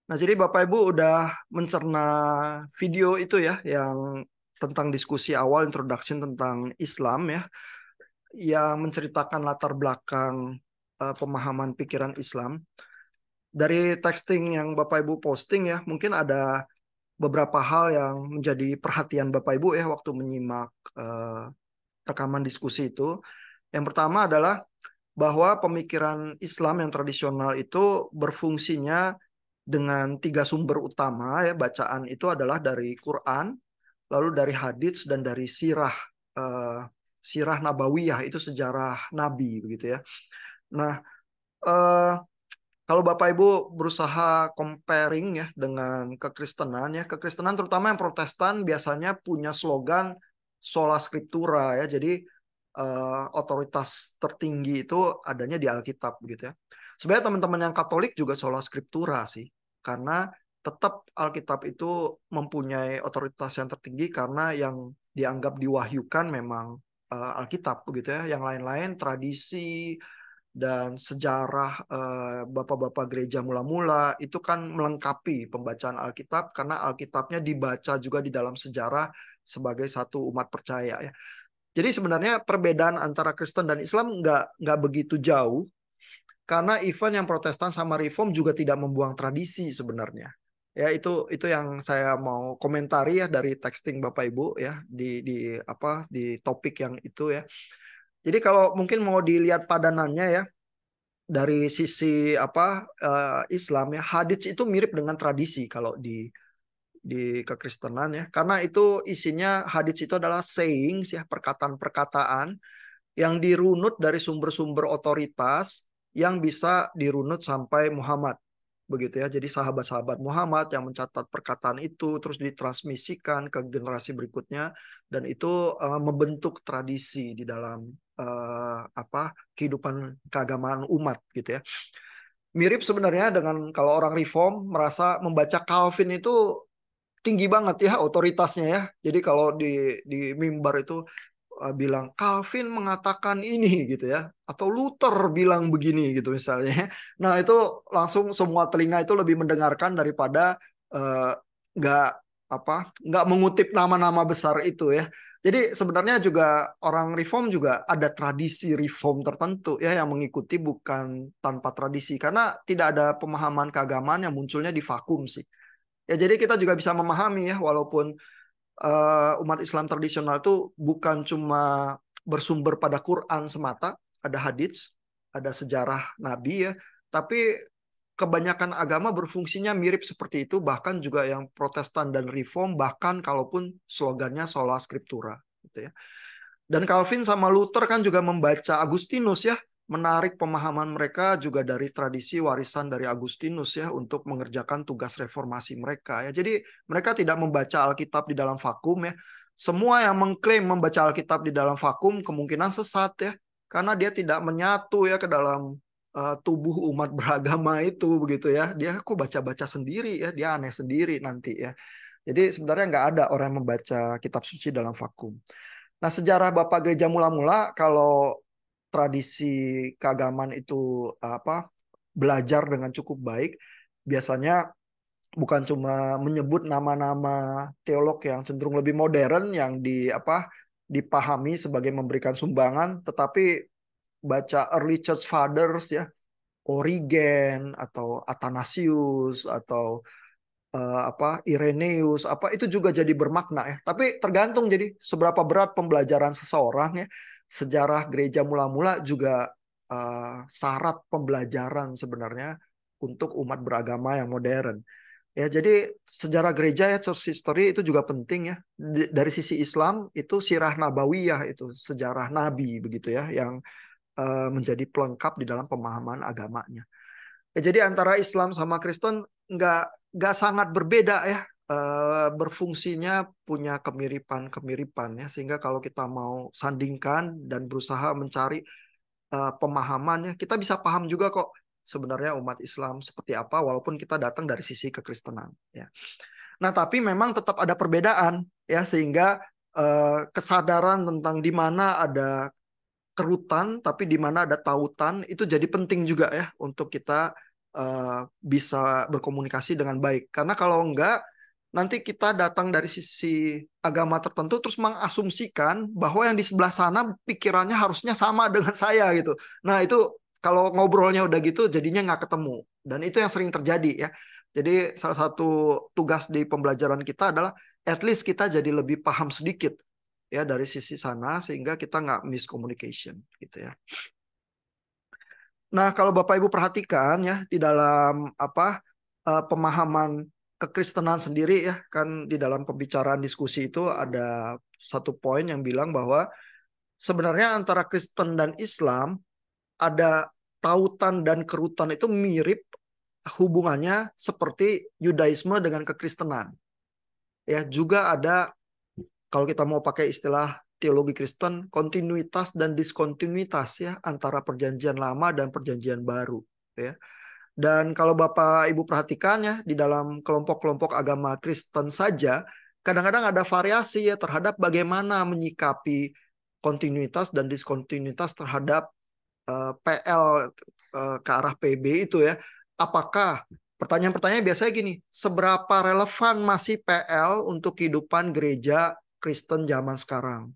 Nah, jadi Bapak Ibu udah mencerna video itu ya, yang tentang diskusi awal introduction tentang Islam ya, yang menceritakan latar belakang pemahaman pikiran Islam. Dari texting yang Bapak Ibu posting ya, mungkin ada beberapa hal yang menjadi perhatian Bapak Ibu ya waktu menyimak rekaman diskusi itu. Yang pertama adalah bahwa pemikiran Islam yang tradisional itu berfungsinya dengan tiga sumber utama ya, bacaan itu adalah dari Quran, lalu dari hadits dan dari eh, sirah nabawiyah, itu sejarah Nabi begitu ya. Nah, eh, kalau Bapak Ibu berusaha comparing ya dengan kekristenan ya, kekristenan terutama yang Protestan biasanya punya slogan sola scriptura ya. Jadi otoritas tertinggi itu adanya di Alkitab begitu ya. Sebenarnya teman-teman yang Katolik juga sola scriptura sih, karena tetap Alkitab itu mempunyai otoritas yang tertinggi karena yang dianggap diwahyukan memang Alkitab begitu ya. Yang lain-lain tradisi dan sejarah bapak-bapak gereja mula-mula itu kan melengkapi pembacaan Alkitab, karena Alkitabnya dibaca juga di dalam sejarah sebagai satu umat percaya ya. Jadi sebenarnya perbedaan antara Kristen dan Islam nggak begitu jauh, karena even yang Protestan sama Reform juga tidak membuang tradisi sebenarnya. Ya, itu yang saya mau komentari ya dari texting Bapak Ibu ya di topik yang itu ya. Jadi kalau mungkin mau dilihat padanannya ya, dari sisi Islam ya, hadits itu mirip dengan tradisi kalau di kekristenan ya, karena itu isinya, hadits itu adalah sayings ya, perkataan-perkataan yang dirunut dari sumber-sumber otoritas yang bisa dirunut sampai Muhammad begitu ya. Jadi sahabat-sahabat Muhammad yang mencatat perkataan itu terus ditransmisikan ke generasi berikutnya, dan itu membentuk tradisi di dalam kehidupan keagamaan umat gitu ya. Mirip sebenarnya dengan kalau orang Reform merasa membaca Calvin itu tinggi banget ya otoritasnya ya. Jadi kalau di mimbar itu bilang Calvin mengatakan ini gitu ya, atau Luther bilang begini gitu misalnya. Nah, itu langsung semua telinga itu lebih mendengarkan daripada eh, nggak nggak mengutip nama-nama besar itu ya. Jadi sebenarnya juga orang reform juga ada tradisi reform tertentu ya yang mengikuti, bukan tanpa tradisi, karena tidak ada pemahaman keagamaan yang munculnya di vakum sih. Ya, jadi kita juga bisa memahami ya, walaupun umat Islam tradisional itu bukan cuma bersumber pada Quran semata, ada hadits, ada sejarah Nabi ya, tapi kebanyakan agama berfungsinya mirip seperti itu, bahkan juga yang Protestan dan Reform, bahkan kalaupun slogannya sola scriptura gitu ya. Dan Calvin sama Luther kan juga membaca Agustinus ya, menarik pemahaman mereka juga dari tradisi warisan dari Agustinus ya untuk mengerjakan tugas reformasi mereka ya. Jadi mereka tidak membaca Alkitab di dalam vakum ya. Semua yang mengklaim membaca Alkitab di dalam vakum kemungkinan sesat ya, karena dia tidak menyatu ya ke dalam tubuh umat beragama itu begitu ya. Dia kok baca-baca sendiri ya, dia aneh sendiri nanti ya. Jadi sebenarnya nggak ada orang yang membaca kitab suci dalam vakum. Nah, sejarah Bapak Gereja mula-mula, kalau tradisi keagamaan itu belajar dengan cukup baik, biasanya bukan cuma menyebut nama-nama teolog yang cenderung lebih modern yang dipahami sebagai memberikan sumbangan, tetapi baca early church fathers ya, Origen atau Athanasius atau Irenaeus, itu juga jadi bermakna ya. Tapi tergantung jadi seberapa berat pembelajaran seseorang ya. Sejarah gereja mula-mula juga syarat pembelajaran sebenarnya untuk umat beragama yang modern. Ya, jadi sejarah gereja ya, church history itu juga penting ya. Dari sisi Islam itu sirah nabawiyah, itu sejarah nabi begitu ya, yang menjadi pelengkap di dalam pemahaman agamanya. Ya, jadi antara Islam sama Kristen nggak sangat berbeda ya. Berfungsinya punya kemiripan-kemiripan ya, sehingga kalau kita mau sandingkan dan berusaha mencari pemahamannya, kita bisa paham juga kok sebenarnya umat Islam seperti apa, walaupun kita datang dari sisi kekristenan ya. Nah, tapi memang tetap ada perbedaan ya, sehingga kesadaran tentang di mana ada kerutan tapi di mana ada tautan itu jadi penting juga ya untuk kita bisa berkomunikasi dengan baik. Karena kalau enggak, nanti kita datang dari sisi agama tertentu terus mengasumsikan bahwa yang di sebelah sana pikirannya harusnya sama dengan saya gitu. Nah itu kalau ngobrolnya udah gitu jadinya nggak ketemu. Dan itu yang sering terjadi ya. Jadi salah satu tugas di pembelajaran kita adalah at least kita jadi lebih paham sedikit ya dari sisi sana sehingga kita nggak miscommunication gitu ya. Nah, kalau Bapak Ibu perhatikan ya di dalam pemahaman kekristenan sendiri ya kan di dalam pembicaraan diskusi itu ada satu poin yang bilang bahwa sebenarnya antara Kristen dan Islam ada tautan dan kerutan itu mirip hubungannya seperti Yudaisme dengan kekristenan. Ya, juga ada kalau kita mau pakai istilah teologi Kristen, kontinuitas dan diskontinuitas ya antara perjanjian lama dan perjanjian baru ya. Dan kalau Bapak Ibu perhatikan ya di dalam kelompok-kelompok agama Kristen saja kadang-kadang ada variasi ya terhadap bagaimana menyikapi kontinuitas dan diskontinuitas terhadap PL ke arah PB itu ya. Apakah pertanyaan-pertanyaan biasanya gini, seberapa relevan masih PL untuk kehidupan gereja Kristen zaman sekarang?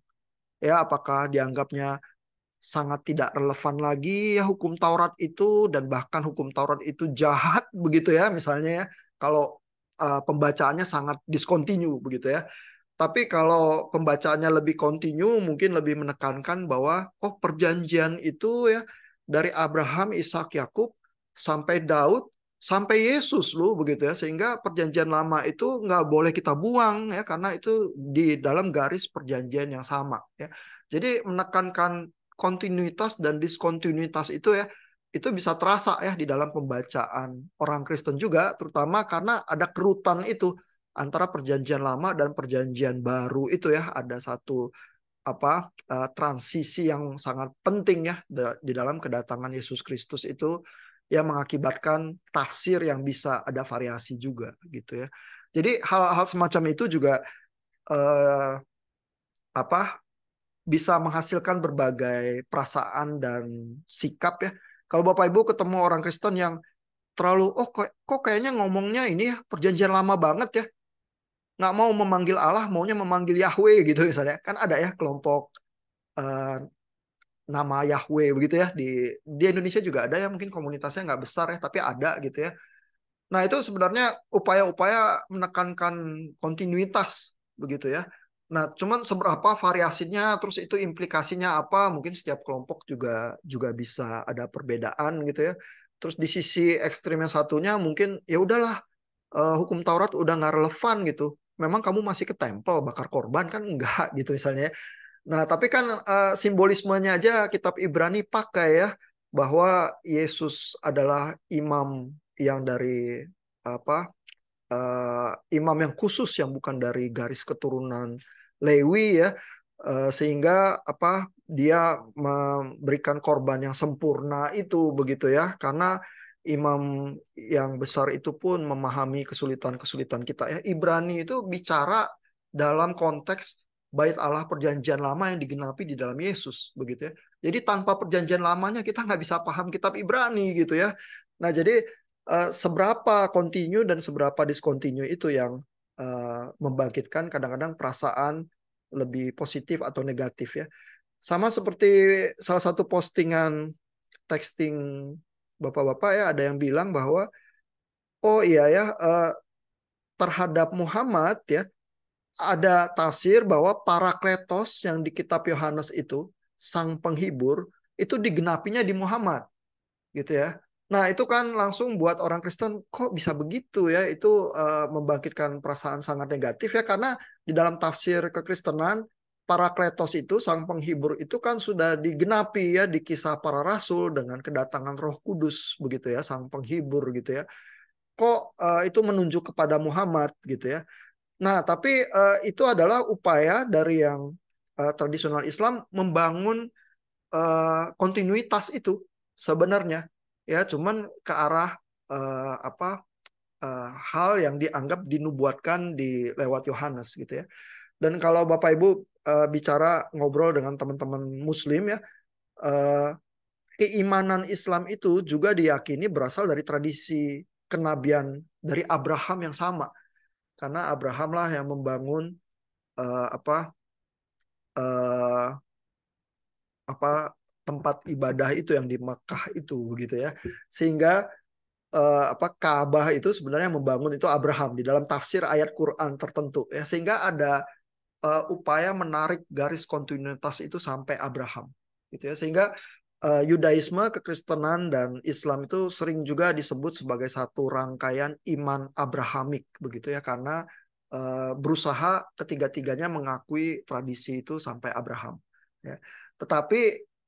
Ya, apakah dianggapnya sangat tidak relevan lagi ya hukum Taurat itu dan bahkan hukum Taurat itu jahat begitu ya misalnya ya kalau pembacaannya sangat diskontinu begitu ya. Tapi kalau pembacaannya lebih kontinu mungkin lebih menekankan bahwa oh perjanjian itu ya dari Abraham, Ishak, Yakub sampai Daud sampai Yesus loh begitu ya sehingga perjanjian lama itu nggak boleh kita buang ya karena itu di dalam garis perjanjian yang sama ya. Jadi menekankan kontinuitas dan diskontinuitas itu ya itu bisa terasa ya di dalam pembacaan orang Kristen juga terutama karena ada kerutan itu antara perjanjian lama dan perjanjian baru itu ya ada satu transisi yang sangat penting ya di dalam kedatangan Yesus Kristus itu yang mengakibatkan tafsir yang bisa ada variasi juga gitu ya. Jadi hal-hal semacam itu juga eh, apa bisa menghasilkan berbagai perasaan dan sikap ya. Kalau Bapak Ibu ketemu orang Kristen yang terlalu kok kayaknya ngomongnya ini ya perjanjian lama banget ya nggak mau memanggil Allah, maunya memanggil Yahweh gitu misalnya. Kan ada ya kelompok eh, nama Yahweh begitu ya di Indonesia juga ada ya mungkin komunitasnya nggak besar ya tapi ada gitu ya. Nah itu sebenarnya upaya-upaya menekankan kontinuitas begitu ya. Nah cuman seberapa variasinya terus itu implikasinya apa mungkin setiap kelompok juga juga bisa ada perbedaan gitu ya. Terus di sisi ekstrim yang satunya mungkin ya udahlah hukum Taurat udah nggak relevan gitu. Memang kamu masih ke tempel bakar korban kan enggak gitu misalnya. Nah, tapi kan simbolismenya aja kitab Ibrani pakai ya bahwa Yesus adalah imam yang dari apa imam yang khusus yang bukan dari garis keturunan Lewi ya. Sehingga dia memberikan korban yang sempurna itu begitu ya karena imam yang besar itu pun memahami kesulitan-kesulitan kita ya. Ibrani itu bicara dalam konteks bait Allah perjanjian lama yang digenapi di dalam Yesus begitu ya. Jadi tanpa perjanjian lamanya kita nggak bisa paham kitab Ibrani gitu ya. Nah jadi seberapa kontinu dan seberapa diskontinu itu yang membangkitkan kadang-kadang perasaan lebih positif atau negatif ya. Sama seperti salah satu postingan texting bapak-bapak ya ada yang bilang bahwa oh iya ya terhadap Muhammad ya ada tafsir bahwa Parakletos yang di kitab Yohanes itu sang penghibur itu digenapinya di Muhammad gitu ya. Nah, itu kan langsung buat orang Kristen kok bisa begitu ya. Itu membangkitkan perasaan sangat negatif ya karena di dalam tafsir kekristenan Parakletos itu sang penghibur itu kan sudah digenapi ya di kisah para rasul dengan kedatangan Roh Kudus begitu ya, sang penghibur gitu ya. Kok itu menunjuk kepada Muhammad gitu ya. Nah, tapi itu adalah upaya dari yang tradisional Islam membangun kontinuitas itu sebenarnya ya cuman ke arah hal yang dianggap dinubuatkan di lewat Yohanes gitu ya. Dan kalau Bapak Ibu bicara ngobrol dengan teman-teman Muslim ya, eh, keimanan Islam itu juga diyakini berasal dari tradisi kenabian dari Abraham yang sama. Karena Abraham lah yang membangun eh, apa eh, apa tempat ibadah itu yang di Makkah itu begitu ya. Sehingga Ka'bah itu sebenarnya membangun itu Abraham di dalam tafsir ayat Quran tertentu ya. Sehingga ada upaya menarik garis kontinuitas itu sampai Abraham gitu ya. Sehingga Yudaisme, kekristenan dan Islam itu sering juga disebut sebagai satu rangkaian iman Abrahamik begitu ya, karena berusaha ketiga-tiganya mengakui tradisi itu sampai Abraham ya. Tetapi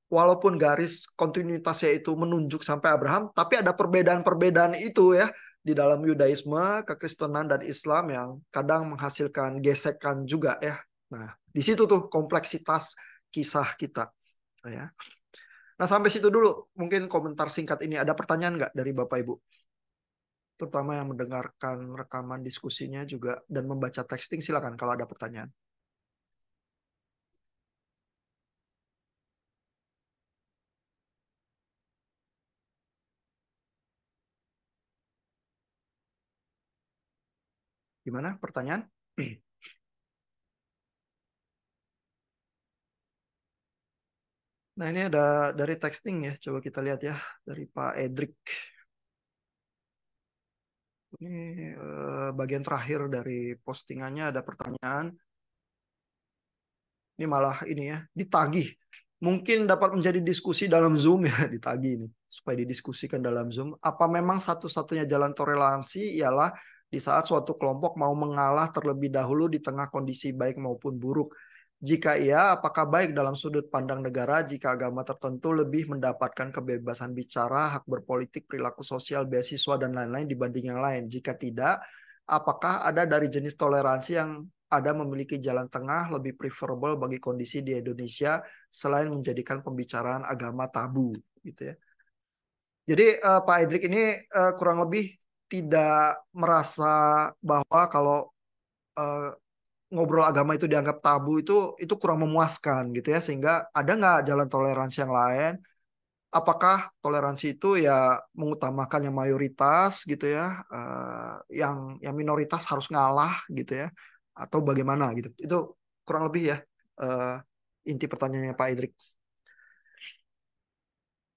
walaupun garis kontinuitasnya itu menunjuk sampai Abraham, tapi ada perbedaan-perbedaan itu ya di dalam Yudaisme, kekristenan dan Islam yang kadang menghasilkan gesekan juga ya. Nah, di situ tuh kompleksitas kisah kita ya. Nah, sampai situ dulu. Mungkin komentar singkat ini. Ada pertanyaan nggak dari Bapak Ibu? Terutama yang mendengarkan rekaman diskusinya juga dan membaca texting, silakan kalau ada pertanyaan. Gimana pertanyaan? Nah, ini ada dari texting ya. Coba kita lihat ya. Dari Pak Edric. Ini bagian terakhir dari postingannya ada pertanyaan. Ini malah ini ya, ditagih. Mungkin dapat menjadi diskusi dalam Zoom ya, ditagih ini. Supaya didiskusikan dalam Zoom. Apa memang satu-satunya jalan toleransi ialah di saat suatu kelompok mau mengalah terlebih dahulu di tengah kondisi baik maupun buruk? Jika iya, apakah baik dalam sudut pandang negara jika agama tertentu lebih mendapatkan kebebasan bicara, hak berpolitik, perilaku sosial, beasiswa, dan lain-lain dibanding yang lain? Jika tidak, apakah ada dari jenis toleransi yang ada memiliki jalan tengah lebih preferable bagi kondisi di Indonesia selain menjadikan pembicaraan agama tabu gitu ya. Jadi Pak Edric ini kurang lebih tidak merasa bahwa kalau eh, ngobrol agama itu dianggap tabu itu kurang memuaskan gitu ya, sehingga ada nggak jalan toleransi yang lain? Apakah toleransi itu ya mengutamakan yang mayoritas gitu ya, yang minoritas harus ngalah gitu ya, atau bagaimana gitu? Itu kurang lebih ya eh, inti pertanyaannya Pak Idrik.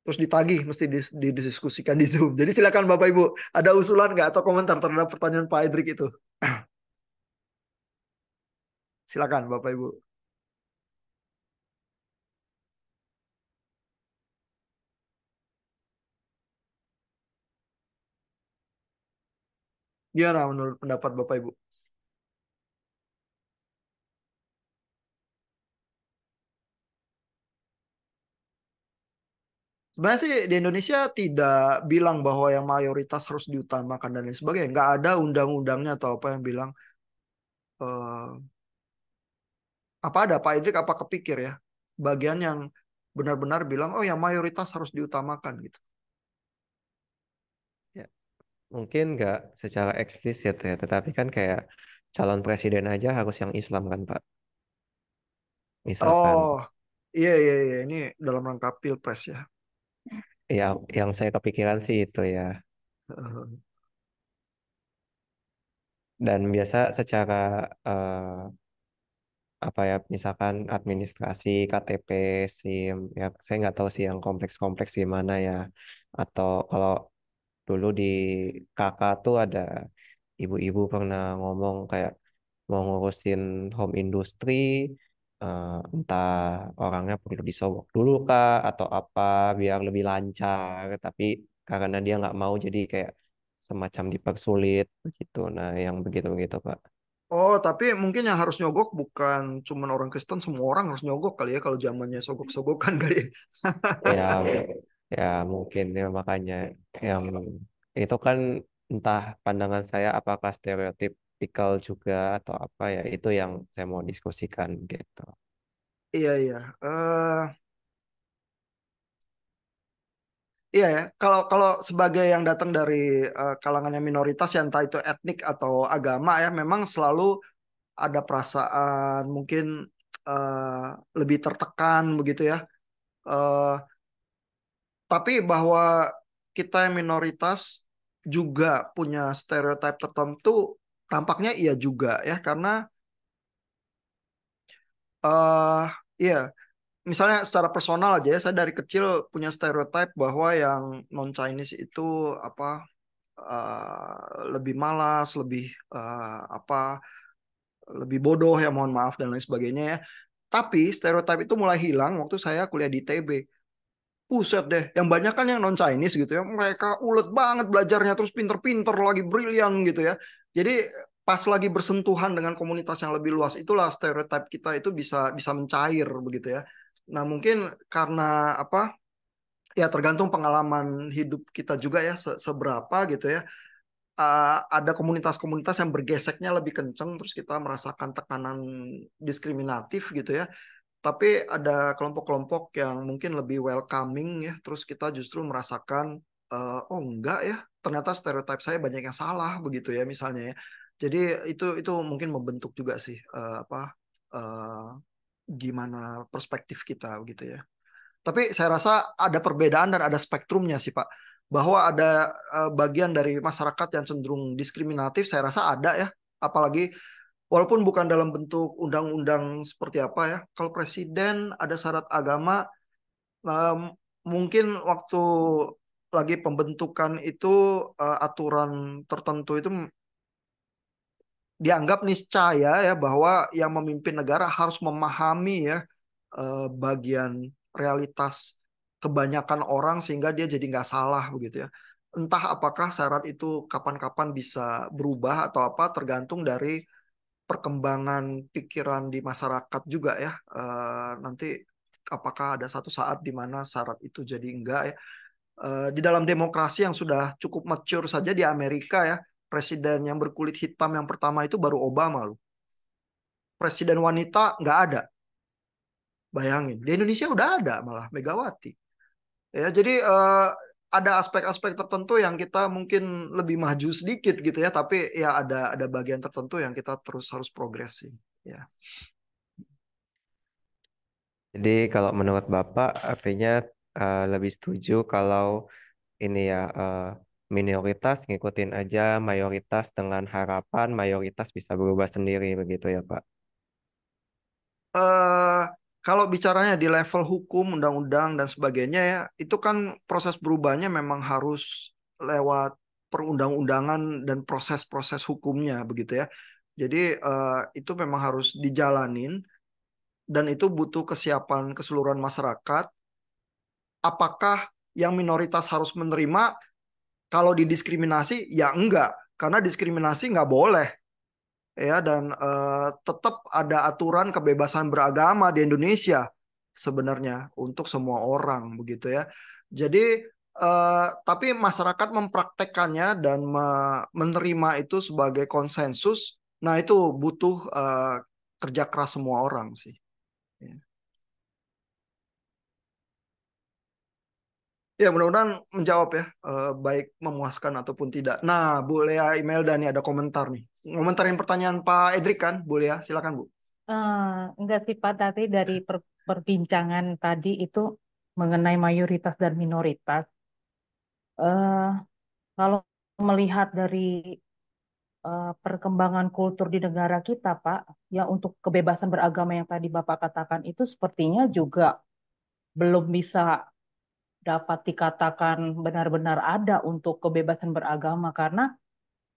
Terus ditagih, mesti didiskusikan di Zoom. Jadi silakan Bapak Ibu, ada usulan nggak atau komentar terhadap pertanyaan Pak Idrik itu? Silakan Bapak Ibu. Gimana menurut pendapat Bapak Ibu? Sebenarnya sih di Indonesia tidak bilang bahwa yang mayoritas harus diutamakan dan lain sebagainya. Nggak ada undang-undangnya atau apa yang bilang apa ada Pak Idrik apa kepikir ya bagian yang benar-benar bilang oh yang mayoritas harus diutamakan gitu. Ya, mungkin nggak secara eksplisit ya, tetapi kan kayak calon presiden aja harus yang Islam kan, Pak. Oh Misalkan, iya iya iya ini dalam rangka pilpres ya. ya yang saya kepikiran sih itu ya. Dan biasa secara apa ya, misalkan administrasi, KTP, SIM, ya saya nggak tahu sih yang kompleks-kompleks gimana ya. Atau kalau dulu di kakak tuh ada ibu-ibu pernah ngomong kayak mau ngurusin home industry, entah orangnya perlu disogok dulu kah atau apa biar lebih lancar, tapi karena dia nggak mau jadi kayak semacam dipersulit begitu. Nah, yang begitu-begitu Pak. Oh tapi mungkin yang harus nyogok bukan cuman orang Kristen, semua orang harus nyogok kali ya kalau zamannya sogok-sogokan kali ya. Ya, ya mungkin ya makanya yang itu kan entah pandangan saya apakah stereotipikal juga atau apa ya itu yang saya mau diskusikan gitu. Iya iya. Iya ya, kalau kalau sebagai yang datang dari kalangan yang minoritas ya entah itu etnik atau agama ya, memang selalu ada perasaan mungkin lebih tertekan begitu ya. Eh, Tapi bahwa kita yang minoritas juga punya stereotip tertentu, tampaknya iya juga ya, karena eh iya, misalnya secara personal aja ya, saya dari kecil punya stereotip bahwa yang non Chinese itu apa lebih malas, lebih apa lebih bodoh ya, mohon maaf dan lain sebagainya ya. Tapi stereotip itu mulai hilang waktu saya kuliah di ITB. Buset deh, yang banyak kan yang non Chinese gitu ya. Mereka ulet banget belajarnya, terus pinter-pinter lagi brilian gitu ya. Jadi pas lagi bersentuhan dengan komunitas yang lebih luas, itulah stereotip kita itu bisa bisa mencair begitu ya. Nah, mungkin karena apa? Ya tergantung pengalaman hidup kita juga ya seberapa gitu ya. Ada komunitas-komunitas yang bergeseknya lebih kenceng, terus kita merasakan tekanan diskriminatif gitu ya. Tapi ada kelompok-kelompok yang mungkin lebih welcoming ya, terus kita justru merasakan oh enggak ya, ternyata stereotip saya banyak yang salah begitu ya misalnya ya. Jadi itu mungkin membentuk juga sih apa eh, gimana perspektif kita begitu ya. Tapi saya rasa ada perbedaan dan ada spektrumnya sih Pak. Bahwa ada bagian dari masyarakat yang cenderung diskriminatif, saya rasa ada ya. Apalagi walaupun bukan dalam bentuk undang-undang seperti apa ya. Kalau presiden ada syarat agama, mungkin waktu lagi pembentukan itu aturan tertentu itu dianggap niscaya ya bahwa yang memimpin negara harus memahami ya bagian realitas kebanyakan orang sehingga dia jadi nggak salah begitu ya. Entah apakah syarat itu kapan-kapan bisa berubah atau apa tergantung dari perkembangan pikiran di masyarakat juga ya. Nanti apakah ada satu saat di mana syarat itu jadi enggak ya. Di dalam demokrasi yang sudah cukup mature saja di Amerika ya, presiden yang berkulit hitam yang pertama itu baru Obama loh. Presiden wanita nggak ada. Bayangin, di Indonesia udah ada malah Megawati. Ya, jadi ada aspek-aspek tertentu yang kita mungkin lebih maju sedikit gitu ya, tapi ya ada bagian tertentu yang kita terus harus progresi. Ya. Jadi kalau menurut Bapak artinya lebih setuju kalau ini ya minoritas ngikutin aja mayoritas dengan harapan mayoritas bisa berubah sendiri begitu ya Pak. eh Kalau bicaranya di level hukum, undang-undang dan sebagainya ya, itu kan proses berubahnya memang harus lewat perundang-undangan dan proses-proses hukumnya begitu ya. Jadi itu memang harus dijalanin dan itu butuh kesiapan keseluruhan masyarakat. Apakah yang minoritas harus menerima? Kalau didiskriminasi ya enggak, karena diskriminasi nggak boleh ya dan tetap ada aturan kebebasan beragama di Indonesia sebenarnya untuk semua orang begitu ya. Jadi tapi masyarakat mempraktekkannya dan menerima itu sebagai konsensus. Nah itu butuh kerja keras semua orang sih. Ya. Ya, mudah-mudahan menjawab ya, baik memuaskan ataupun tidak. Nah, Bu Lea Imelda nih ada komentar nih. Ngomentarin pertanyaan Pak Edric kan, Bu Lea? Silakan, Bu. Eh, enggak sih Pak, tadi dari perbincangan tadi itu mengenai mayoritas dan minoritas. eh Kalau melihat dari perkembangan kultur di negara kita, Pak, ya untuk kebebasan beragama yang tadi Bapak katakan itu sepertinya juga belum bisa dapat dikatakan benar-benar ada untuk kebebasan beragama karena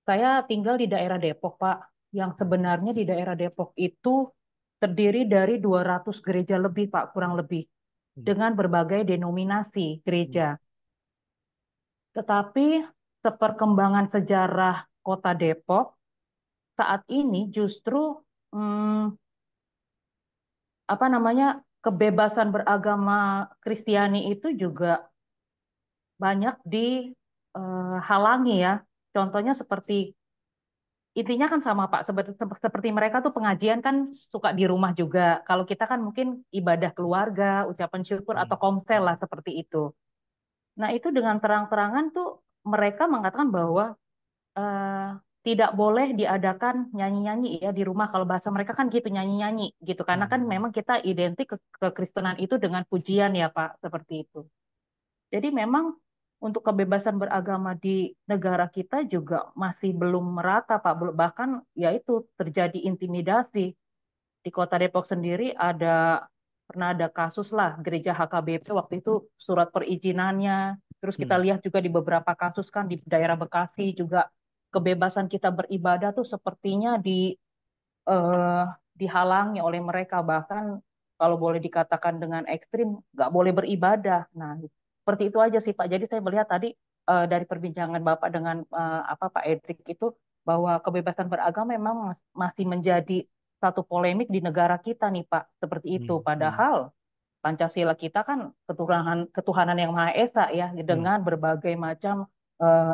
saya tinggal di daerah Depok, Pak, yang sebenarnya di daerah Depok itu terdiri dari 200 gereja lebih, Pak, kurang lebih, dengan berbagai denominasi gereja. Tetapi seperkembangan sejarah Kota Depok saat ini justru hmm, apa namanya kebebasan beragama Kristiani itu juga banyak dihalangi ya. Contohnya seperti intinya kan sama Pak, seperti mereka tuh pengajian kan suka di rumah juga. Kalau kita kan mungkin ibadah keluarga, ucapan syukur atau komsel lah seperti itu. Nah, itu dengan terang-terangan tuh mereka mengatakan bahwa eh, tidak boleh diadakan nyanyi-nyanyi ya di rumah. Kalau bahasa mereka kan gitu nyanyi-nyanyi gitu. Karena kan memang kita identik kekristenan itu dengan pujian ya Pak, seperti itu. Jadi memang untuk kebebasan beragama di negara kita juga masih belum merata, Pak. Bahkan ya itu terjadi intimidasi. Di Kota Depok sendiri pernah ada kasus lah gereja HKBP waktu itu surat perizinannya. Terus kita Hmm. lihat juga di beberapa kasus kan di daerah Bekasi juga kebebasan kita beribadah tuh sepertinya eh, dihalangi oleh mereka, bahkan kalau boleh dikatakan dengan ekstrim nggak boleh beribadah. Nah, seperti itu aja sih Pak. Jadi saya melihat tadi dari perbincangan Bapak dengan Pak Edrik itu bahwa kebebasan beragama memang masih menjadi satu polemik di negara kita nih Pak. Seperti itu. Hmm. Hmm. Padahal Pancasila kita kan ketuhanan yang Maha Esa ya, Hmm. dengan berbagai macam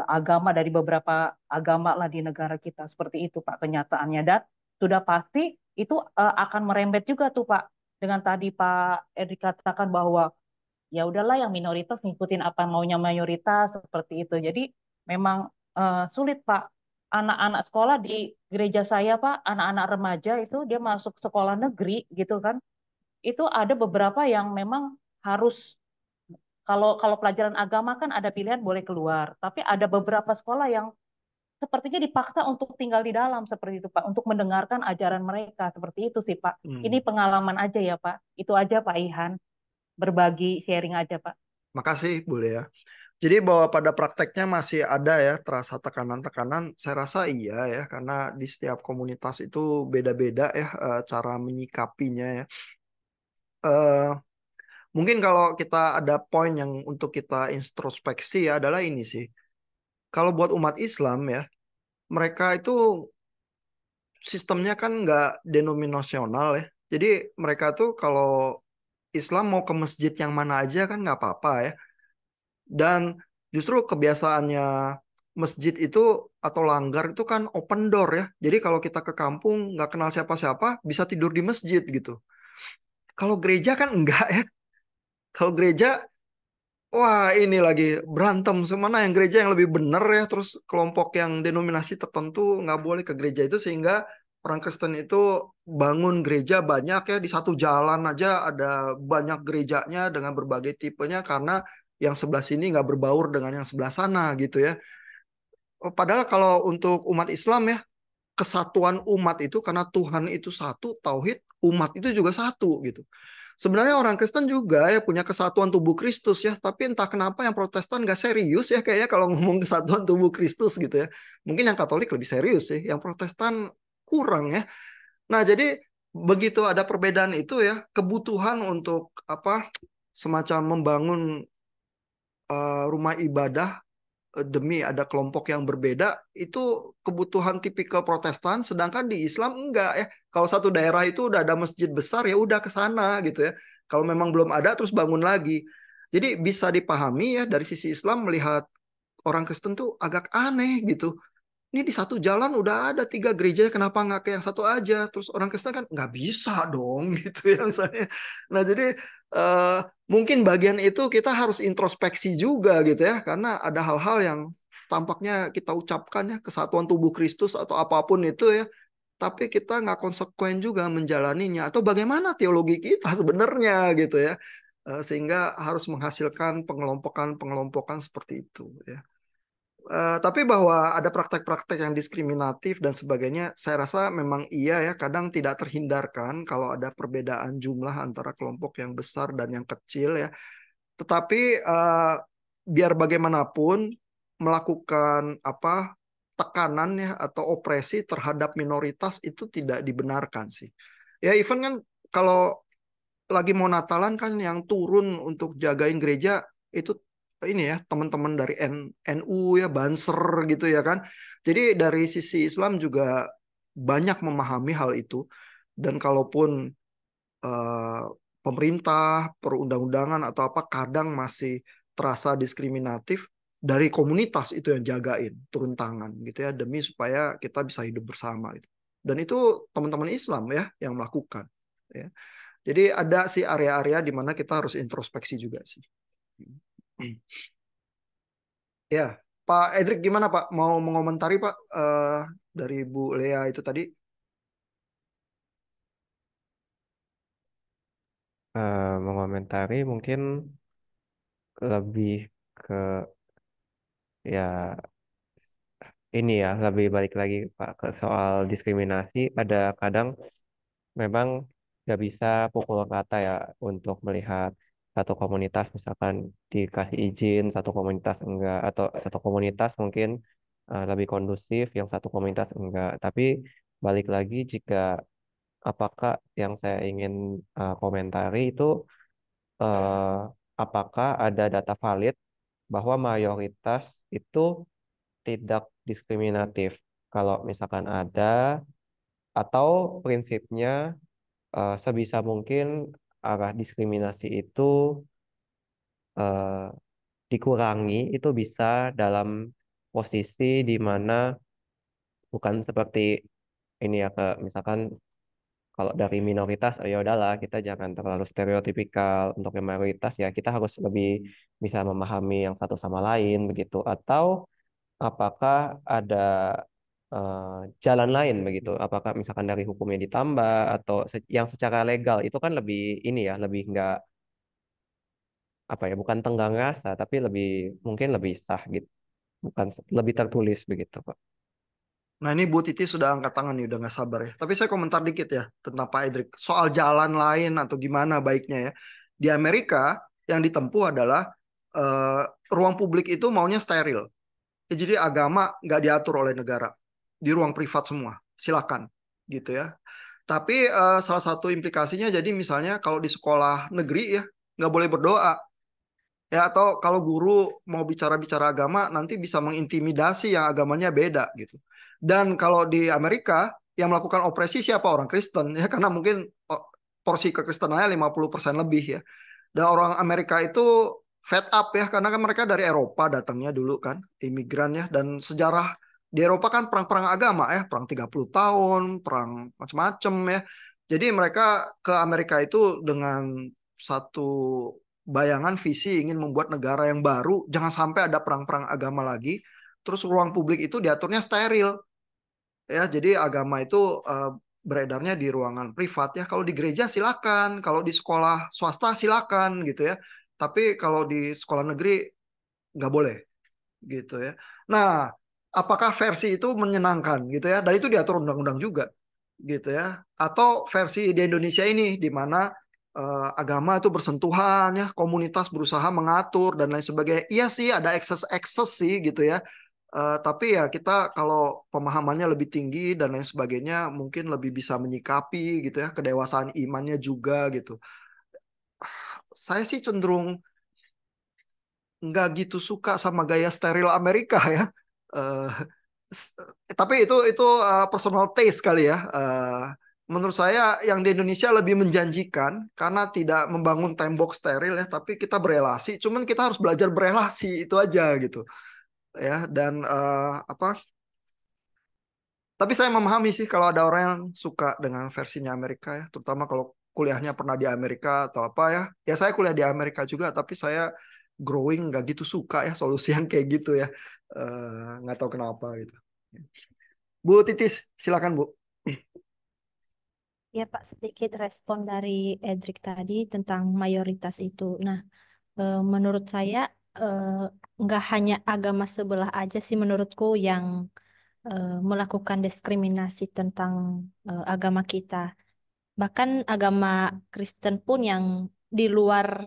agama dari beberapa agama lah di negara kita. Seperti itu Pak kenyataannya. Dan sudah pasti itu akan merembet juga tuh Pak. Dengan tadi Pak Edi katakan bahwa ya udahlah yang minoritas ngikutin apa maunya mayoritas seperti itu. Jadi memang sulit Pak. Anak-anak sekolah di gereja saya Pak, anak-anak remaja itu dia masuk sekolah negeri gitu kan. Itu ada beberapa yang memang harus kalau kalau pelajaran agama kan ada pilihan boleh keluar, tapi ada beberapa sekolah yang sepertinya dipaksa untuk tinggal di dalam seperti itu Pak, untuk mendengarkan ajaran mereka seperti itu sih Pak. Ini Hmm. pengalaman aja ya Pak. Itu aja Pak Ihan, berbagi sharing aja Pak. Makasih, boleh ya. Jadi bahwa pada prakteknya masih ada ya terasa tekanan-tekanan, saya rasa iya ya, karena di setiap komunitas itu beda-beda ya cara menyikapinya ya. Eh, Mungkin kalau kita ada poin yang untuk kita introspeksi ya adalah ini sih. Kalau buat umat Islam ya, mereka itu sistemnya kan nggak denominasional ya. Jadi mereka tuh kalau Islam mau ke masjid yang mana aja kan nggak apa-apa ya. Dan justru kebiasaannya masjid itu atau langgar itu kan open door ya. Jadi kalau kita ke kampung nggak kenal siapa-siapa bisa tidur di masjid gitu. Kalau gereja kan enggak ya. Kalau gereja, wah ini lagi berantem semana yang gereja yang lebih benar ya. Terus kelompok yang denominasi tertentu nggak boleh ke gereja itu sehingga orang Kristen itu bangun gereja banyak ya di satu jalan aja ada banyak gerejanya dengan berbagai tipenya karena yang sebelah sini nggak berbaur dengan yang sebelah sana gitu ya. Padahal kalau untuk umat Islam ya, kesatuan umat itu karena Tuhan itu satu, tauhid, umat itu juga satu gitu. Sebenarnya orang Kristen juga ya punya kesatuan tubuh Kristus ya, tapi entah kenapa yang Protestan nggak serius ya kayaknya kalau ngomong kesatuan tubuh Kristus gitu ya. Mungkin yang Katolik lebih serius sih, yang Protestan kurang ya. Nah, jadi begitu ada perbedaan itu ya, kebutuhan untuk apa semacam membangun rumah ibadah demi ada kelompok yang berbeda itu kebutuhan tipikal Protestan sedangkan di Islam enggak ya kalau satu daerah itu udah ada masjid besar ya udah ke sana gitu ya kalau memang belum ada terus bangun lagi jadi bisa dipahami ya dari sisi Islam melihat orang Kristen tuh agak aneh gitu ini di satu jalan udah ada tiga gereja kenapa nggak ke yang satu aja terus orang Kristen kan nggak bisa dong gitu ya misalnya nah jadi eh, mungkin bagian itu kita harus introspeksi juga gitu ya karena ada hal-hal yang tampaknya kita ucapkan ya kesatuan tubuh Kristus atau apapun itu ya tapi kita nggak konsekuen juga menjalaninya atau bagaimana teologi kita sebenarnya gitu ya. Sehingga harus menghasilkan pengelompokan-pengelompokan seperti itu ya. Tapi bahwa ada praktek-praktek yang diskriminatif dan sebagainya, saya rasa memang iya ya, kadang tidak terhindarkan kalau ada perbedaan jumlah antara kelompok yang besar dan yang kecil ya. Tetapi biar bagaimanapun melakukan apa tekanan ya atau opresi terhadap minoritas itu tidak dibenarkan sih. Ya even kan kalau lagi mau Natalan kan yang turun untuk jagain gereja itu ini ya teman-teman dari NU ya Banser gitu ya kan. Jadi dari sisi Islam juga banyak memahami hal itu dan kalaupun eh, pemerintah perundang-undangan atau apa kadang masih terasa diskriminatif dari komunitas itu yang jagain turun tangan gitu ya demi supaya kita bisa hidup bersama itu. Dan itu teman-teman Islam ya yang melakukan ya. Jadi ada sih area-area di mana kita harus introspeksi juga sih. Ya, Pak Edric gimana Pak? Mau mengomentari Pak dari Bu Lea itu tadi? Mengomentari mungkin lebih ke ya ini ya, lebih balik lagi Pak ke soal diskriminasi. Ada kadang memang nggak bisa pukul rata ya untuk melihat satu komunitas misalkan dikasih izin, satu komunitas enggak, atau satu komunitas mungkin lebih kondusif, yang satu komunitas enggak. Tapi balik lagi jika apakah yang saya ingin komentari itu eh, apakah ada data valid bahwa mayoritas itu tidak diskriminatif. Kalau misalkan ada, atau prinsipnya sebisa mungkin arah diskriminasi itu eh, dikurangi, itu bisa dalam posisi di mana bukan seperti ini ya, ke misalkan kalau dari minoritas, oh ya udahlah kita jangan terlalu stereotipikal. Untuk yang mayoritas ya kita harus lebih bisa memahami yang satu sama lain begitu. Atau apakah ada jalan lain begitu? Apakah misalkan dari hukumnya ditambah, atau yang secara legal itu kan lebih ini ya, lebih nggak apa ya, bukan tenggang rasa, tapi lebih mungkin lebih sah gitu, bukan lebih tertulis begitu, Pak. Nah ini Bu Titi sudah angkat tangan nih, udah nggak sabar ya. Tapi saya komentar dikit ya tentang Pak Edric. Soal jalan lain atau gimana baiknya ya. Di Amerika yang ditempuh adalah eh, ruang publik itu maunya steril. Ya, jadi agama nggak diatur oleh negara. Di ruang privat semua. Silakan gitu ya. Tapi salah satu implikasinya jadi misalnya kalau di sekolah negeri ya nggak boleh berdoa. Ya, atau kalau guru mau bicara-bicara agama nanti bisa mengintimidasi yang agamanya beda gitu. Dan kalau di Amerika yang melakukan opresi siapa? Orang Kristen ya karena mungkin oh, porsi kekristenannya 50% lebih ya. Dan orang Amerika itu fed up ya karena kan mereka dari Eropa datangnya dulu kan, imigran ya, dan sejarah di Eropa kan perang-perang agama ya, perang 30 tahun, perang macam-macam ya. Jadi mereka ke Amerika itu dengan satu bayangan visi ingin membuat negara yang baru, jangan sampai ada perang-perang agama lagi. Terus ruang publik itu diaturnya steril ya. Jadi agama itu beredarnya di ruangan privat ya. Kalau di gereja silakan, kalau di sekolah swasta silakan gitu ya. Tapi kalau di sekolah negeri nggak boleh gitu ya. Nah, apakah versi itu menyenangkan gitu ya? Dan itu diatur undang-undang juga gitu ya. Atau versi di Indonesia ini di mana agama itu bersentuhan ya, komunitas berusaha mengatur dan lain sebagainya. Iya sih ada ekses-ekses sih gitu ya. Tapi ya kita kalau pemahamannya lebih tinggi dan lain sebagainya mungkin lebih bisa menyikapi gitu ya, kedewasaan imannya juga gitu. Saya sih cenderung nggak gitu suka sama gaya steril Amerika ya. Eh, tapi itu personal taste kali ya. Menurut saya yang di Indonesia lebih menjanjikan karena tidak membangun tembok steril ya, tapi kita berelasi. Cuman kita harus belajar berelasi itu aja gitu ya. Dan apa? Tapi saya memahami sih kalau ada orang yang suka dengan versinya Amerika ya, terutama kalau kuliahnya pernah di Amerika atau apa ya. Ya saya kuliah di Amerika juga, tapi saya growing nggak gitu suka ya solusi yang kayak gitu ya. Nggak tahu kenapa gitu. Bu Titis, silakan Bu. Ya Pak, sedikit respon dari Edric tadi tentang mayoritas itu. Nah, menurut saya eh, nggak hanya agama sebelah aja sih menurutku yang melakukan diskriminasi tentang agama kita. Bahkan agama Kristen pun yang di luar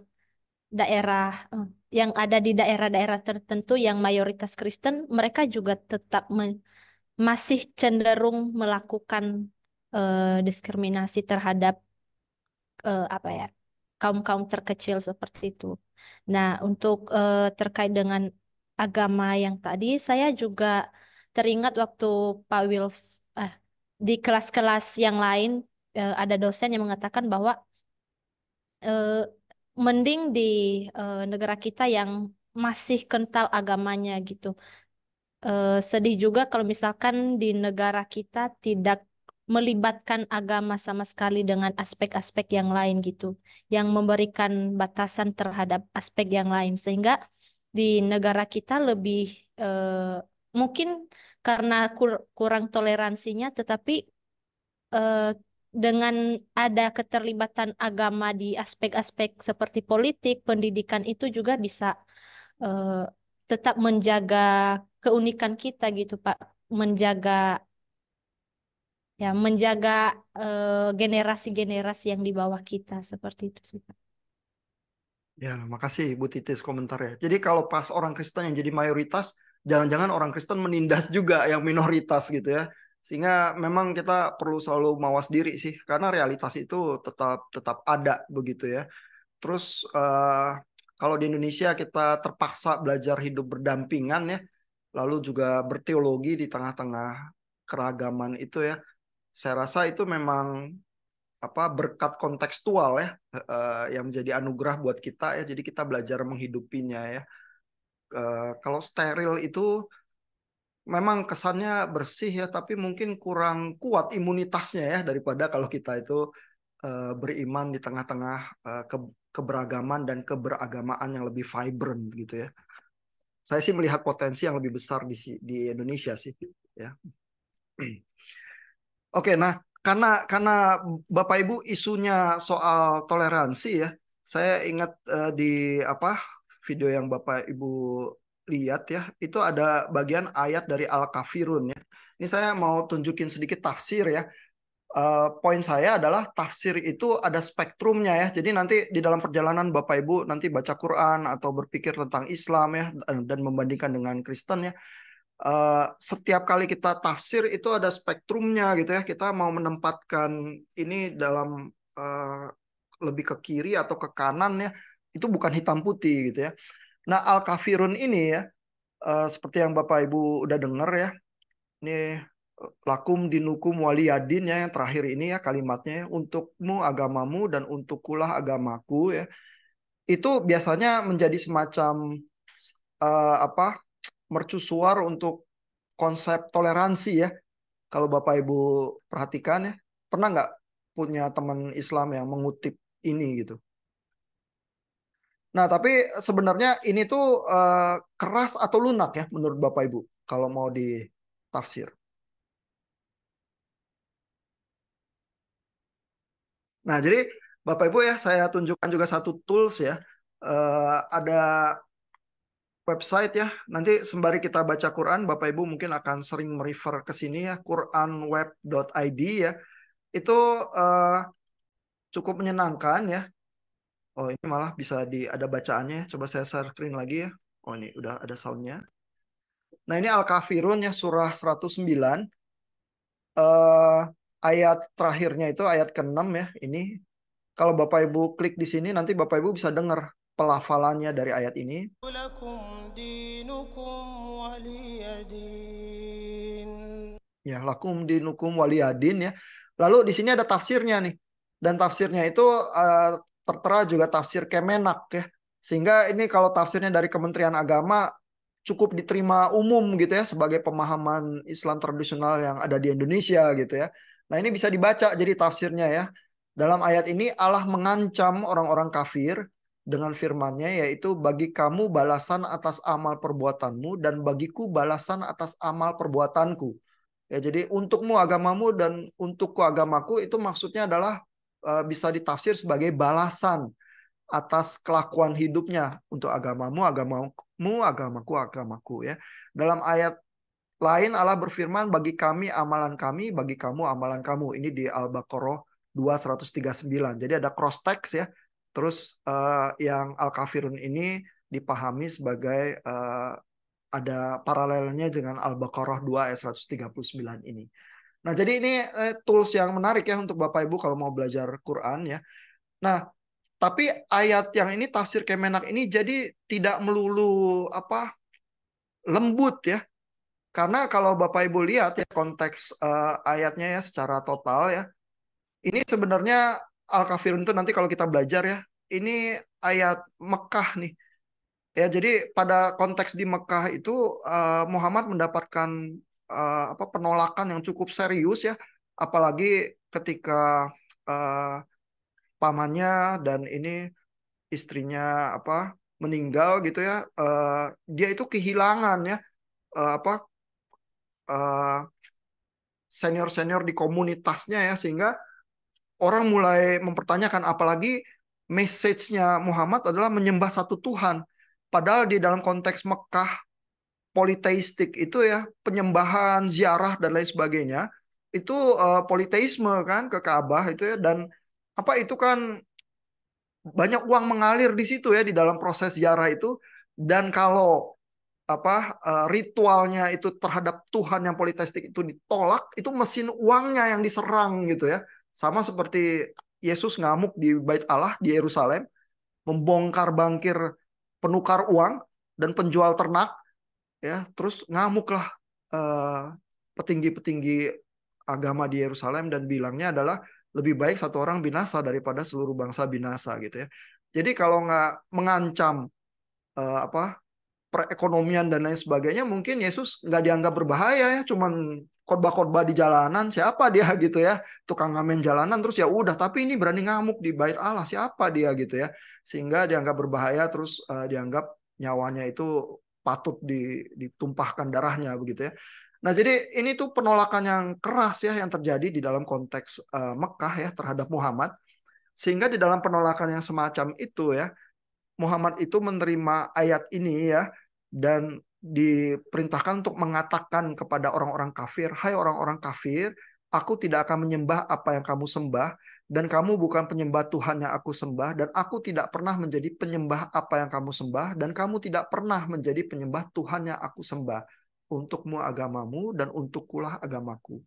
daerah, yang ada di daerah-daerah tertentu yang mayoritas Kristen, mereka juga tetap masih cenderung melakukan diskriminasi terhadap apa ya, kaum-kaum terkecil seperti itu. Nah, untuk terkait dengan agama yang tadi, saya juga teringat waktu Pak Wils eh, di kelas-kelas yang lain ada dosen yang mengatakan bahwa eh, mending di negara kita yang masih kental agamanya gitu. Sedih juga kalau misalkan di negara kita tidak melibatkan agama sama sekali dengan aspek-aspek yang lain gitu, yang memberikan batasan terhadap aspek yang lain, sehingga di negara kita lebih mungkin karena kurang toleransinya, tetapi dengan ada keterlibatan agama di aspek-aspek seperti politik, pendidikan itu juga bisa eh, tetap menjaga keunikan kita gitu, Pak. Menjaga menjaga generasi-generasi yang di bawah kita seperti itu sih, Pak. Ya, makasih Bu Titis komentarnya. Jadi kalau pas orang Kristen yang jadi mayoritas, jangan-jangan orang Kristen menindas juga yang minoritas gitu ya. Sehingga memang kita perlu selalu mawas diri sih, karena realitas itu tetap tetap ada begitu ya. Terus kalau di Indonesia kita terpaksa belajar hidup berdampingan ya, lalu juga berteologi di tengah-tengah keragaman itu ya. Saya rasa itu memang berkat kontekstual ya, yang menjadi anugerah buat kita ya. Jadi kita belajar menghidupinya ya. Kalau steril itu memang kesannya bersih ya, tapi mungkin kurang kuat imunitasnya ya daripada kalau kita itu beriman di tengah-tengah keberagaman dan keberagamaan yang lebih vibrant gitu ya. Saya sih melihat potensi yang lebih besar di Indonesia sih ya. Oke, nah karena Bapak Ibu isunya soal toleransi ya, saya ingat di video yang Bapak Ibu lihat ya, itu ada bagian ayat dari Al-Kafirun ya. Ini saya mau tunjukin sedikit tafsir ya. Poin saya adalah tafsir itu ada spektrumnya ya. Jadi nanti di dalam perjalanan Bapak Ibu nanti baca Quran atau berpikir tentang Islam ya dan membandingkan dengan Kristen ya. Setiap kali kita tafsir itu ada spektrumnya gitu ya. Kita mau menempatkan ini dalam lebih ke kiri atau ke kanan ya. Itu bukan hitam putih gitu ya. Nah, Al-Kafirun ini ya, seperti yang Bapak Ibu udah dengar ya. Ini lakum dinukum waliyadin ya, yang terakhir ini ya kalimatnya ya, untukmu agamamu dan untukkulah agamaku ya. Itu biasanya menjadi semacam apa mercusuar untuk konsep toleransi ya. Kalau Bapak Ibu perhatikan ya, pernah nggak punya teman Islam yang mengutip ini gitu? Nah, tapi sebenarnya ini tuh keras atau lunak ya menurut Bapak Ibu kalau mau ditafsir. Nah, jadi Bapak Ibu ya, saya tunjukkan juga satu tools ya. Ada website ya. Nanti sembari kita baca Quran, Bapak Ibu mungkin akan sering merefer ke sini ya, quranweb.id ya. Itu cukup menyenangkan ya. Oh, ini malah bisa ada bacaannya. Coba saya share screen lagi ya. Oh, ini udah ada soundnya. Nah, ini Al-Kafirun ya, surah 109. Eh, ayat terakhirnya itu ayat ke-6 ya. Ini kalau Bapak Ibu klik di sini, nanti Bapak Ibu bisa dengar pelafalannya dari ayat ini. Ya, lakum dinukum waliyadin ya. Lalu di sini ada tafsirnya nih. Dan tafsirnya itu tertera juga tafsir Kemenak ya. Sehingga ini kalau tafsirnya dari Kementerian Agama cukup diterima umum gitu ya sebagai pemahaman Islam tradisional yang ada di Indonesia gitu ya. Nah, ini bisa dibaca jadi tafsirnya ya. Dalam ayat ini Allah mengancam orang-orang kafir dengan firman-Nya, yaitu bagi kamu balasan atas amal perbuatanmu dan bagiku balasan atas amal perbuatanku. Ya, jadi untukmu agamamu dan untukku agamaku itu maksudnya adalah bisa ditafsir sebagai balasan atas kelakuan hidupnya. Untuk agamamu, agamamu, agamaku, agamaku ya. Dalam ayat lain Allah berfirman, bagi kami, bagi kamu amalan kamu. Ini di Al-Baqarah 2:139. Jadi ada cross text ya. Terus yang Al-Kafirun ini dipahami sebagai ada paralelnya dengan Al-Baqarah 2 ayat 139 ini. Nah, jadi ini tools yang menarik ya untuk Bapak Ibu kalau mau belajar Quran ya. Nah, tapi ayat yang ini tafsir Kemenak ini jadi tidak melulu lembut ya. Karena kalau Bapak Ibu lihat ya konteks ayatnya ya secara total ya. Ini sebenarnya Al-Kafirun itu nanti kalau kita belajar ya, ini ayat Mekah nih. Ya, jadi pada konteks di Mekah itu Muhammad mendapatkan penolakan yang cukup serius ya, apalagi ketika pamannya dan ini istrinya meninggal gitu ya, dia itu kehilangan ya senior-senior di komunitasnya ya, sehingga orang mulai mempertanyakan, apalagi message-nya Muhammad adalah menyembah satu Tuhan. Padahal di dalam konteks Mekah politeistik itu ya, penyembahan, ziarah dan lain sebagainya, itu politeisme kan ke Ka'bah itu ya, dan apa itu kan banyak uang mengalir di situ ya di dalam proses ziarah itu. Dan kalau ritualnya itu terhadap Tuhan yang politeistik itu ditolak, itu mesin uangnya yang diserang gitu ya. Sama seperti Yesus ngamuk di Bait Allah di Yerusalem, membongkar bangkir penukar uang dan penjual ternak ya, terus ngamuklah eh, petinggi-petinggi agama di Yerusalem dan bilangnya adalah lebih baik satu orang binasa daripada seluruh bangsa binasa gitu ya. Jadi kalau nggak mengancam apa perekonomian dan lain sebagainya, mungkin Yesus nggak dianggap berbahaya ya, cuman khotbah-khotbah di jalanan, siapa dia gitu ya, tukang ngamen jalanan terus ya udah, tapi ini berani ngamuk di Bait Allah, siapa dia gitu ya, sehingga dianggap berbahaya, terus dianggap nyawanya itu patut ditumpahkan darahnya begitu ya. Nah, jadi ini tuh penolakan yang keras ya yang terjadi di dalam konteks Mekah ya terhadap Muhammad, sehingga di dalam penolakan yang semacam itu ya, Muhammad itu menerima ayat ini ya, dan diperintahkan untuk mengatakan kepada orang-orang kafir, hai orang-orang kafir, aku tidak akan menyembah apa yang kamu sembah, dan kamu bukan penyembah Tuhan yang aku sembah, dan aku tidak pernah menjadi penyembah apa yang kamu sembah, dan kamu tidak pernah menjadi penyembah Tuhan yang aku sembah. Untukmu agamamu dan untukkulah agamaku.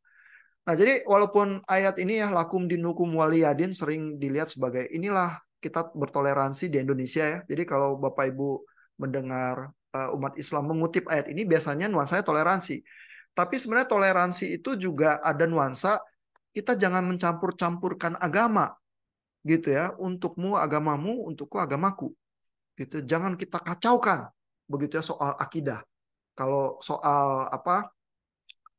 Nah, jadi walaupun ayat ini ya lakum dinukum waliyadin sering dilihat sebagai inilah kita bertoleransi di Indonesia ya. Jadi kalau Bapak Ibu mendengar umat Islam mengutip ayat ini, biasanya nuansanya toleransi. Tapi sebenarnya toleransi itu juga ada nuansa kita jangan mencampur-campurkan agama gitu ya. Untukmu agamamu, untukku agamaku. Gitu. Jangan kita kacaukan begitu ya soal akidah. Kalau soal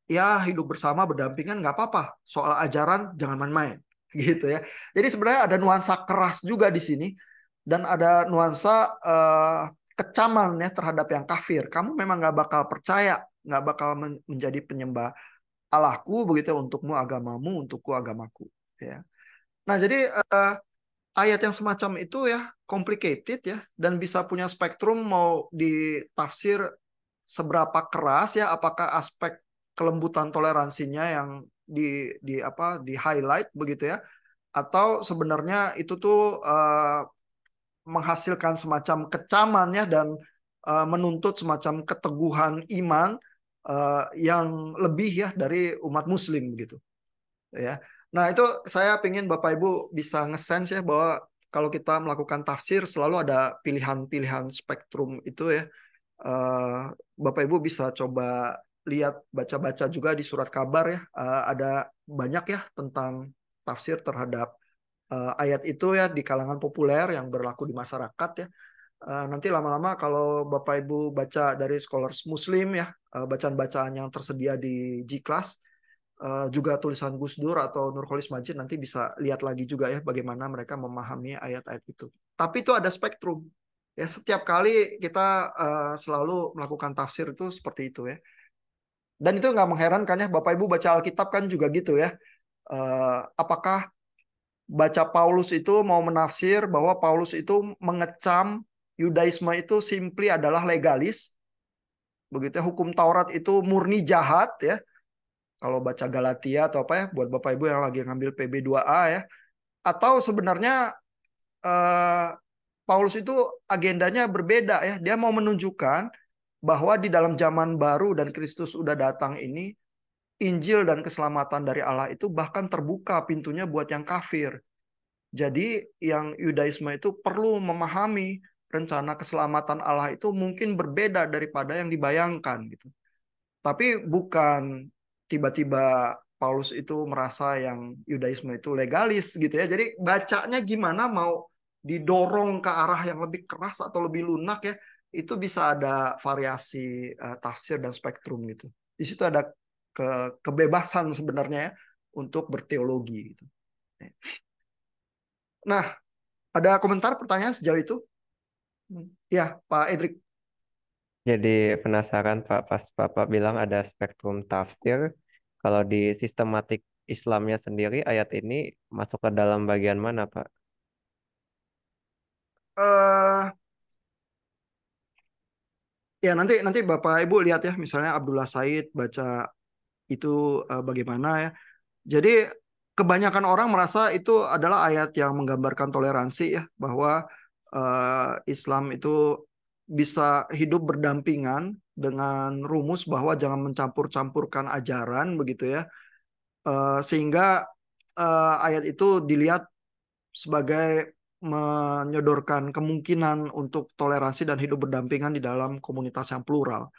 ya hidup bersama berdampingan nggak apa-apa. Soal ajaran jangan main-main gitu ya. Jadi sebenarnya ada nuansa keras juga di sini dan ada nuansa kecaman ya terhadap yang kafir. Kamu memang nggak bakal percaya, nggak bakal menjadi penyembah Allahku begitu ya, untukmu agamamu, untukku agamaku ya. Nah, jadi ayat yang semacam itu ya complicated ya dan bisa punya spektrum mau ditafsir seberapa keras ya, apakah aspek kelembutan toleransinya yang di highlight begitu ya, atau sebenarnya itu tuh menghasilkan semacam kecaman ya dan menuntut semacam keteguhan iman yang lebih ya dari umat muslim gitu ya. Nah, itu saya ingin Bapak Ibu bisa nge-sense ya bahwa kalau kita melakukan tafsir selalu ada pilihan-pilihan spektrum itu ya. Bapak Ibu bisa coba lihat, baca-baca juga di surat kabar ya. Ada banyak ya tentang tafsir terhadap ayat itu ya di kalangan populer yang berlaku di masyarakat ya. Nanti lama-lama kalau Bapak Ibu baca dari scholars Muslim ya, bacaan-bacaan yang tersedia di G-Class, juga tulisan Gus Dur atau Nurholis Majid, nanti bisa lihat lagi juga ya bagaimana mereka memahami ayat-ayat itu. Tapi itu ada spektrum. Ya, setiap kali kita selalu melakukan tafsir itu seperti itu ya. Dan itu nggak mengherankan ya, Bapak Ibu baca Alkitab kan juga gitu ya. Apakah baca Paulus itu mau menafsir bahwa Paulus itu mengecam Yudaisme itu simply adalah legalis, begitu ya, hukum Taurat itu murni jahat ya. Kalau baca Galatia atau apa ya, buat Bapak Ibu yang lagi ngambil PB2A ya, atau sebenarnya eh, Paulus itu agendanya berbeda ya. Dia mau menunjukkan bahwa di dalam zaman baru dan Kristus udah datang ini, Injil dan keselamatan dari Allah itu bahkan terbuka pintunya buat yang kafir. Jadi yang Yudaisme itu perlu memahami rencana keselamatan Allah itu mungkin berbeda daripada yang dibayangkan gitu. Tapi bukan tiba-tiba Paulus itu merasa yang Yudaisme itu legalis gitu ya. Jadi bacanya gimana mau didorong ke arah yang lebih keras atau lebih lunak ya, itu bisa ada variasi tafsir dan spektrum gitu. Di situ ada kebebasan sebenarnya ya untuk berteologi gitu. Nah, ada komentar pertanyaan sejauh itu? Ya, Pak Edric. Jadi penasaran Pak, pas Bapak bilang ada spektrum tafsir. Kalau di sistematik Islamnya sendiri ayat ini masuk ke dalam bagian mana, Pak? eh ya nanti nanti Bapak Ibu lihat ya, misalnya Abdullah Said baca itu bagaimana ya. Jadi kebanyakan orang merasa itu adalah ayat yang menggambarkan toleransi ya, bahwa Islam itu bisa hidup berdampingan dengan rumus bahwa jangan mencampur-campurkan ajaran begitu ya. Sehingga ayat itu dilihat sebagai menyodorkan kemungkinan untuk toleransi dan hidup berdampingan di dalam komunitas yang plural.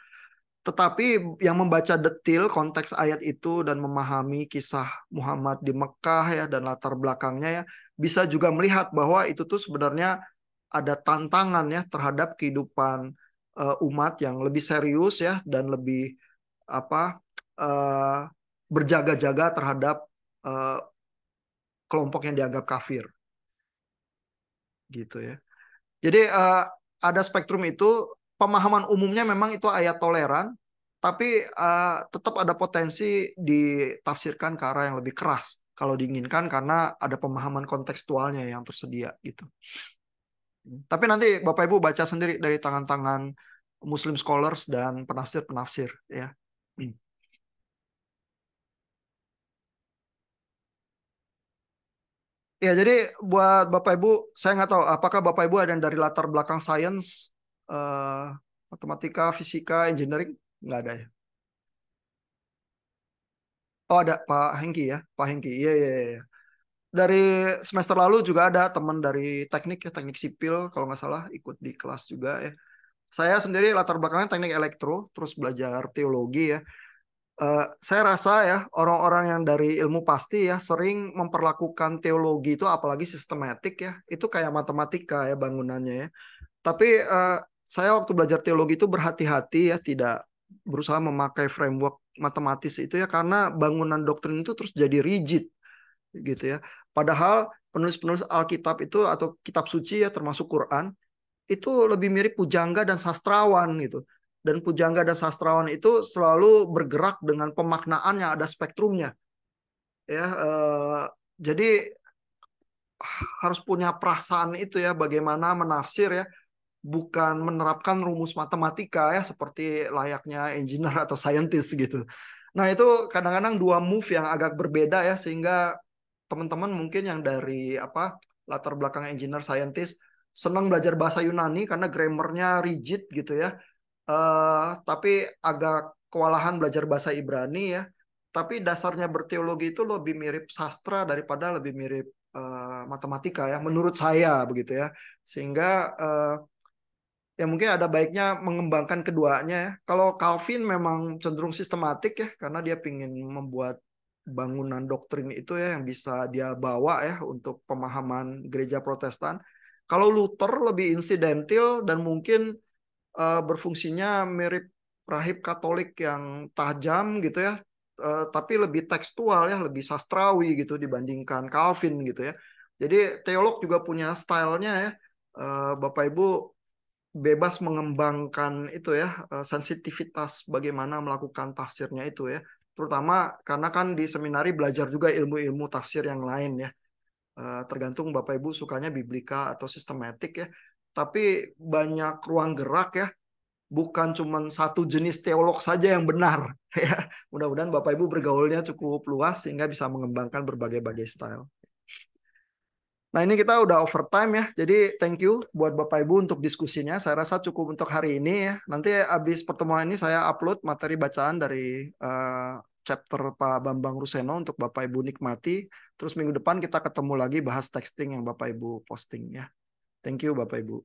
Tetapi yang membaca detil konteks ayat itu dan memahami kisah Muhammad di Mekah ya dan latar belakangnya ya, bisa juga melihat bahwa itu tuh sebenarnya ada tantangan ya terhadap kehidupan umat yang lebih serius ya dan lebih apa uh, berjaga-jaga terhadap uh, kelompok yang dianggap kafir gitu ya. Jadi ada spektrum itu, pemahaman umumnya memang itu ayat toleran, tapi tetap ada potensi ditafsirkan ke arah yang lebih keras kalau diinginkan karena ada pemahaman kontekstualnya yang tersedia gitu. Tapi nanti Bapak Ibu baca sendiri dari tangan-tangan Muslim scholars dan penafsir-penafsir ya. Ya, jadi buat Bapak Ibu, saya nggak tahu apakah Bapak Ibu ada yang dari latar belakang sains, matematika, fisika, engineering? Nggak ada ya? Oh ada Pak Hengki ya, Pak Hengki. Iya, iya, iya. Dari semester lalu juga ada teman dari teknik ya, teknik sipil kalau nggak salah ikut di kelas juga ya. Saya sendiri latar belakangnya teknik elektro, terus belajar teologi ya. Saya rasa ya orang-orang yang dari ilmu pasti ya sering memperlakukan teologi itu apalagi sistematik ya, itu kayak matematika ya bangunannya ya. Tapi saya waktu belajar teologi itu berhati-hati ya, tidak berusaha memakai framework matematis itu ya, karena bangunan doktrin itu terus jadi rigid gitu ya. Padahal penulis-penulis Alkitab itu atau kitab suci ya termasuk Quran itu lebih mirip pujangga dan sastrawan gitu. Dan pujangga dan sastrawan itu selalu bergerak dengan pemaknaan yang ada spektrumnya. Ya, jadi harus punya perasaan itu ya, bagaimana menafsir ya, bukan menerapkan rumus matematika ya seperti layaknya engineer atau scientist gitu. Nah itu kadang-kadang dua move yang agak berbeda ya, sehingga teman-teman mungkin yang dari apa latar belakang engineer scientist senang belajar bahasa Yunani karena grammarnya rigid gitu ya. Tapi agak kewalahan belajar bahasa Ibrani ya. Tapi dasarnya berteologi itu lebih mirip sastra daripada lebih mirip matematika ya, menurut saya begitu ya. Sehingga ya mungkin ada baiknya mengembangkan keduanya ya. Kalau Calvin memang cenderung sistematik ya, karena dia ingin membuat bangunan doktrin itu ya yang bisa dia bawa ya untuk pemahaman gereja Protestan. Kalau Luther lebih insidentil dan mungkin berfungsinya mirip rahib Katolik yang tajam gitu ya, tapi lebih tekstual ya, lebih sastrawi gitu dibandingkan Calvin gitu ya. Jadi teolog juga punya stylenya ya. Bapak Ibu bebas mengembangkan itu ya, sensitivitas bagaimana melakukan tafsirnya itu ya. Terutama karena kan di seminari belajar juga ilmu-ilmu tafsir yang lain ya. Tergantung Bapak Ibu sukanya biblika atau sistematik ya. Tapi banyak ruang gerak ya, bukan cuma satu jenis teolog saja yang benar ya. Mudah-mudahan Bapak Ibu bergaulnya cukup luas sehingga bisa mengembangkan berbagai-bagai style. Nah ini kita udah overtime ya, jadi thank you buat Bapak Ibu untuk diskusinya. Saya rasa cukup untuk hari ini ya. Nanti habis pertemuan ini saya upload materi bacaan dari chapter Pak Bambang Ruseno untuk Bapak Ibu nikmati. Terus minggu depan kita ketemu lagi bahas texting yang Bapak Ibu posting ya. Thank you Bapak Ibu.